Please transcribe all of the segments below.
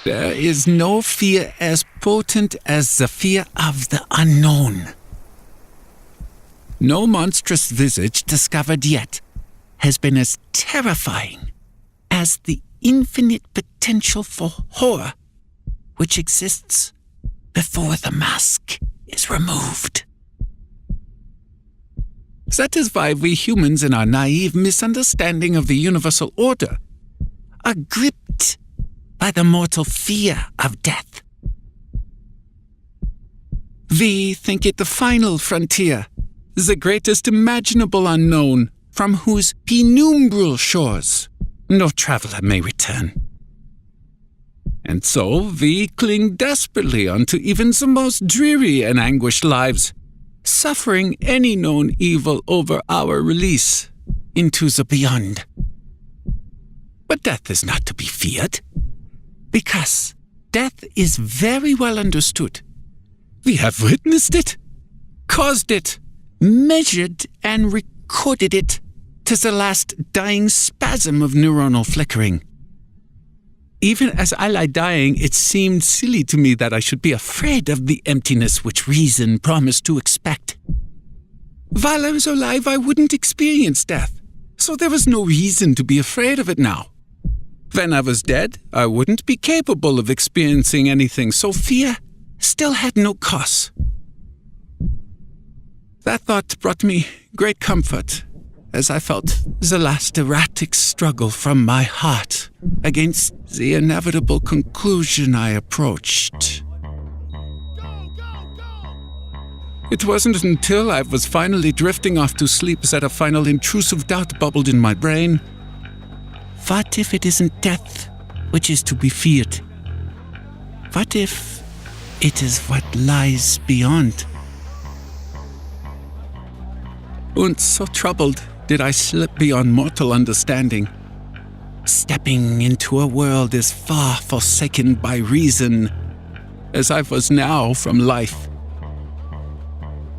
There is no fear as potent as the fear of the unknown. No monstrous visage discovered yet has been as terrifying as the infinite potential for horror which exists before the mask is removed. That is why we humans, in our naive misunderstanding of the universal order, are gripped by the mortal fear of death. We think it the final frontier, the greatest imaginable unknown, from whose penumbral shores no traveler may return. And so we cling desperately unto even the most dreary and anguished lives, suffering any known evil over our release into the beyond. But death is not to be feared, because death is very well understood. We have witnessed it, caused it, measured and recorded it to the last dying spasm of neuronal flickering. Even as I lie dying, it seemed silly to me that I should be afraid of the emptiness which reason promised to expect. While I was alive, I wouldn't experience death, so there was no reason to be afraid of it now. When I was dead, I wouldn't be capable of experiencing anything, so fear still had no cause. That thought brought me great comfort, as I felt the last erratic struggle from my heart against the inevitable conclusion I approached. It wasn't until I was finally drifting off to sleep that a final intrusive doubt bubbled in my brain. What if it isn't death which is to be feared? What if it is what lies beyond? And so troubled did I slip beyond mortal understanding, stepping into a world as far forsaken by reason as I was now from life.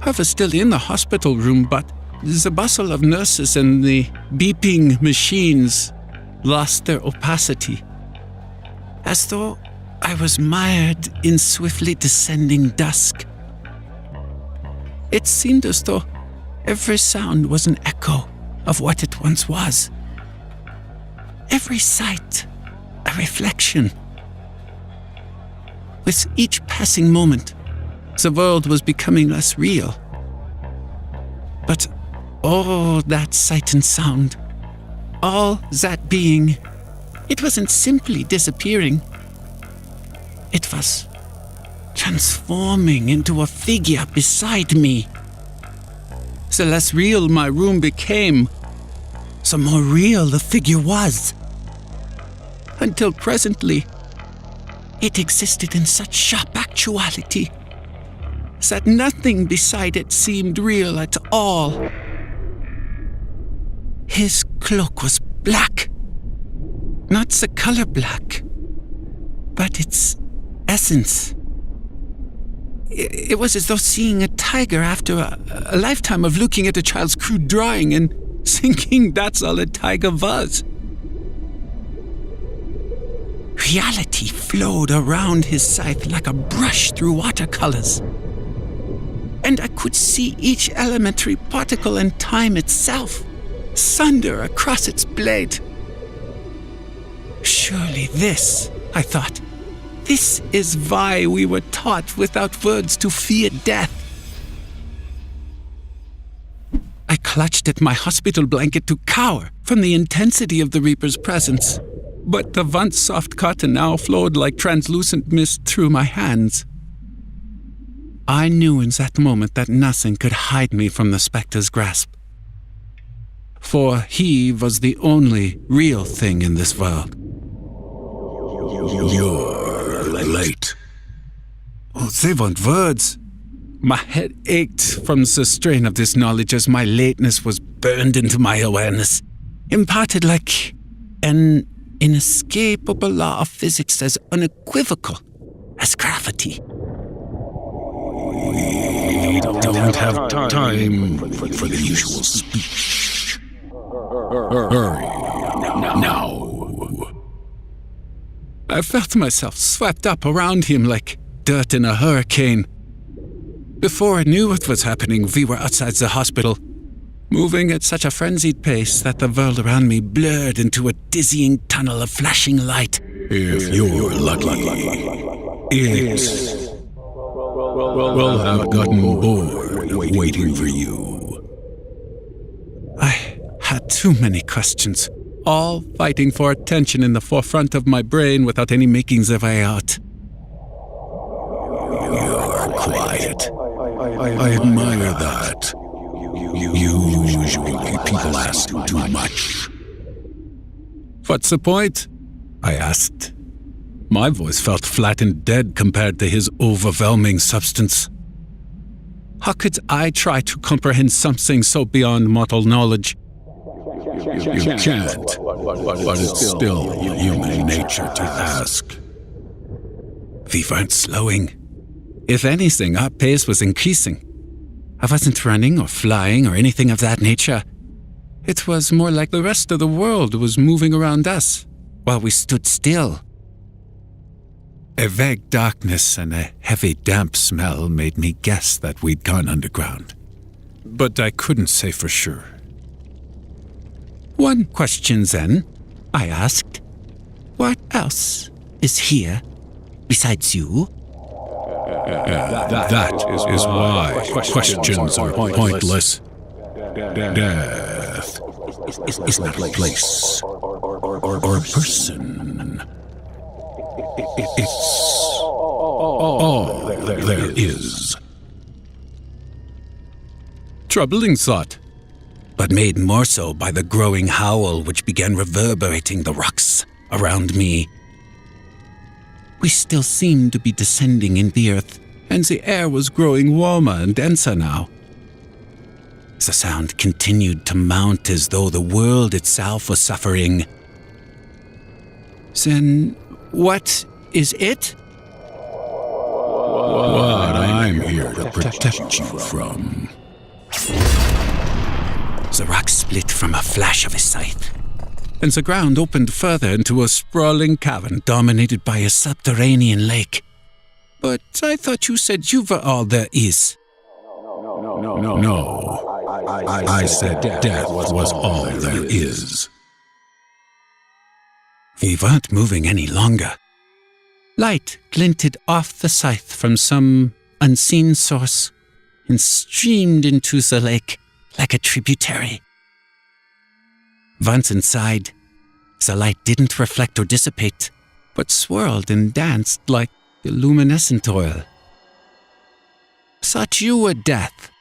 I was still in the hospital room, but the bustle of nurses and the beeping machines lost their opacity, as though I was mired in swiftly descending dusk. It seemed as though every sound was an echo of what it once was. Every sight a reflection. With each passing moment, the world was becoming less real. But all that sight and sound, all that being, it wasn't simply disappearing. It was transforming into a figure beside me. The less real my room became, the more real the figure was. Until presently, it existed in such sharp actuality that nothing beside it seemed real at all. His cloak was black. Not the color black, but its essence. It was as though seeing a tiger after a lifetime of looking at a child's crude drawing and thinking that's all a tiger was. Reality flowed around his scythe like a brush through watercolors. And I could see each elementary particle and time itself thunder across its blade. Surely this, I thought, this is why we were taught without words to fear death. I clutched at my hospital blanket to cower from the intensity of the Reaper's presence, but the once soft cotton now flowed like translucent mist through my hands. I knew in that moment that nothing could hide me from the specter's grasp, for he was the only real thing in this world. Your relate. Oh, they want words. My head ached from the strain of this knowledge as my lateness was burned into my awareness, imparted like an inescapable law of physics as unequivocal as gravity. We don't have time for the usual speech. Hurry, now. I felt myself swept up around him like dirt in a hurricane. Before I knew what was happening, we were outside the hospital, moving at such a frenzied pace that the world around me blurred into a dizzying tunnel of flashing light. If you're lucky, it will have gotten bored waiting for you. I had too many questions, all fighting for attention in the forefront of my brain without any makings their way out. You're quiet. I admire that. Usually people ask too much. What's the point? I asked. My voice felt flat and dead compared to his overwhelming substance. How could I try to comprehend something so beyond mortal knowledge? You can't, but it's still human nature to ask. We weren't slowing. If anything, our pace was increasing. I wasn't running or flying or anything of that nature. It was more like the rest of the world was moving around us, while we stood still. A vague darkness and a heavy, damp smell made me guess that we'd gone underground. But I couldn't say for sure. One question then, I asked. What else is here besides you? That is why questions are pointless. Death is not a place or a person. It's all there is. Troubling thought, but made more so by the growing howl which began reverberating the rocks around me. We still seemed to be descending in the earth, and the air was growing warmer and denser now. The sound continued to mount as though the world itself was suffering. Then, what is it? What I'm here to protect you from. The rock split from a flash of a scythe, and the ground opened further into a sprawling cavern dominated by a subterranean lake. But I thought you said you were all there is. No. I said death was all there is. We weren't moving any longer. Light glinted off the scythe from some unseen source and streamed into the lake like a tributary. Once inside, the light didn't reflect or dissipate, but swirled and danced like luminescent oil. Thought you were death.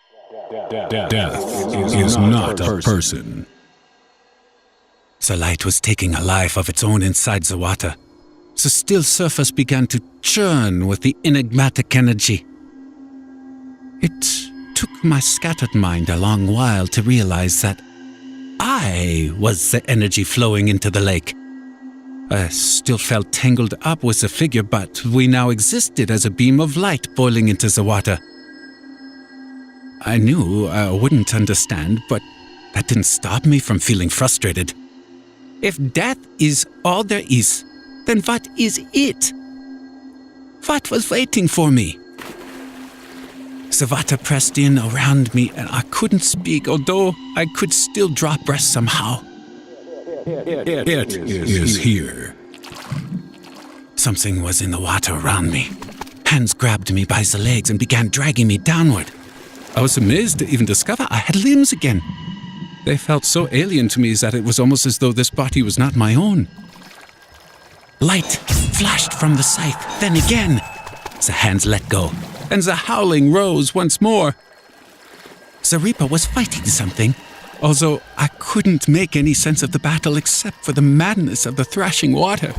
Death is not a person. The light was taking a life of its own inside the water. The still surface began to churn with the enigmatic energy. It took my scattered mind a long while to realize that I was the energy flowing into the lake. I still felt tangled up with the figure, but we now existed as a beam of light boiling into the water. I knew I wouldn't understand, but that didn't stop me from feeling frustrated. If death is all there is, then what is it? What was waiting for me? The water pressed in around me and I couldn't speak, although I could still draw breath somehow. It is here. Something was in the water around me. Hands grabbed me by the legs and began dragging me downward. I was amazed to even discover I had limbs again. They felt so alien to me that it was almost as though this body was not my own. Light flashed from the scythe, then again. The hands let go, and the howling rose once more. The Reaper was fighting something, although I couldn't make any sense of the battle except for the madness of the thrashing water.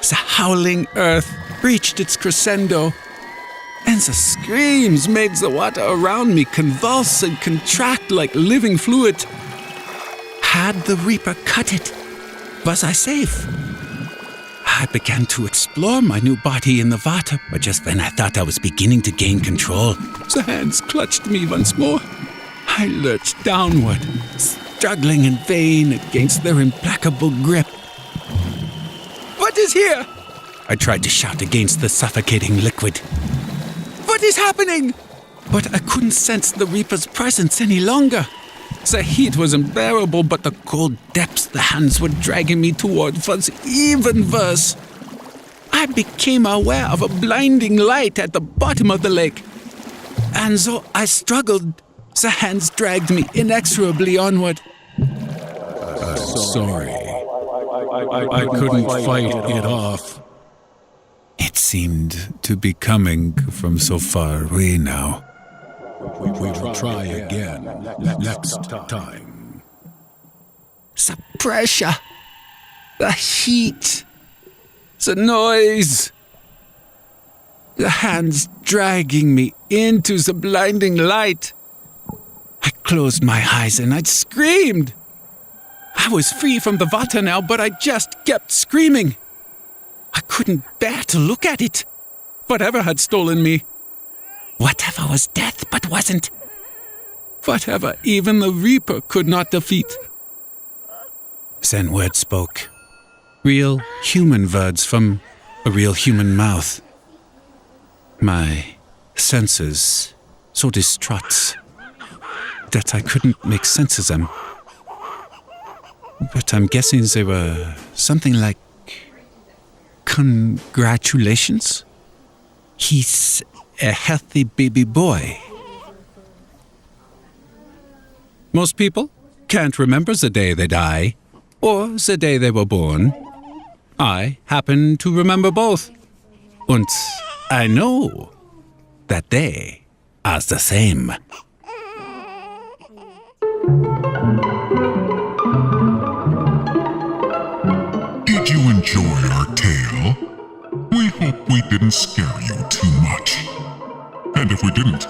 The howling earth reached its crescendo, and the screams made the water around me convulse and contract like living fluid. Had the Reaper cut it? Was I safe? I began to explore my new body in the water, but just when I thought I was beginning to gain control, the hands clutched me once more. I lurched downward, struggling in vain against their implacable grip. What is here? I tried to shout against the suffocating liquid. What is happening? But I couldn't sense the Reaper's presence any longer. The heat was unbearable, but the cold depths the hands were dragging me toward was even worse. I became aware of a blinding light at the bottom of the lake. And so I struggled. The hands dragged me inexorably onward. Sorry. I couldn't fight it off. It seemed to be coming from so far away now. We will try again next time. The pressure, the heat, the noise, the hands dragging me into the blinding light. I closed my eyes and I screamed. I was free from the water now, but I just kept screaming. I couldn't bear to look at it. Whatever had stolen me. Whatever was death but wasn't. Whatever even the Reaper could not defeat. Then words spoke. Real human words from a real human mouth. My senses so distraught that I couldn't make sense of them. But I'm guessing they were something like, congratulations? He's a healthy baby boy. Most people can't remember the day they die or the day they were born. I happen to remember both. And I know that they are the same. Did you enjoy our tale? We hope we didn't scare you too much. And if we didn't,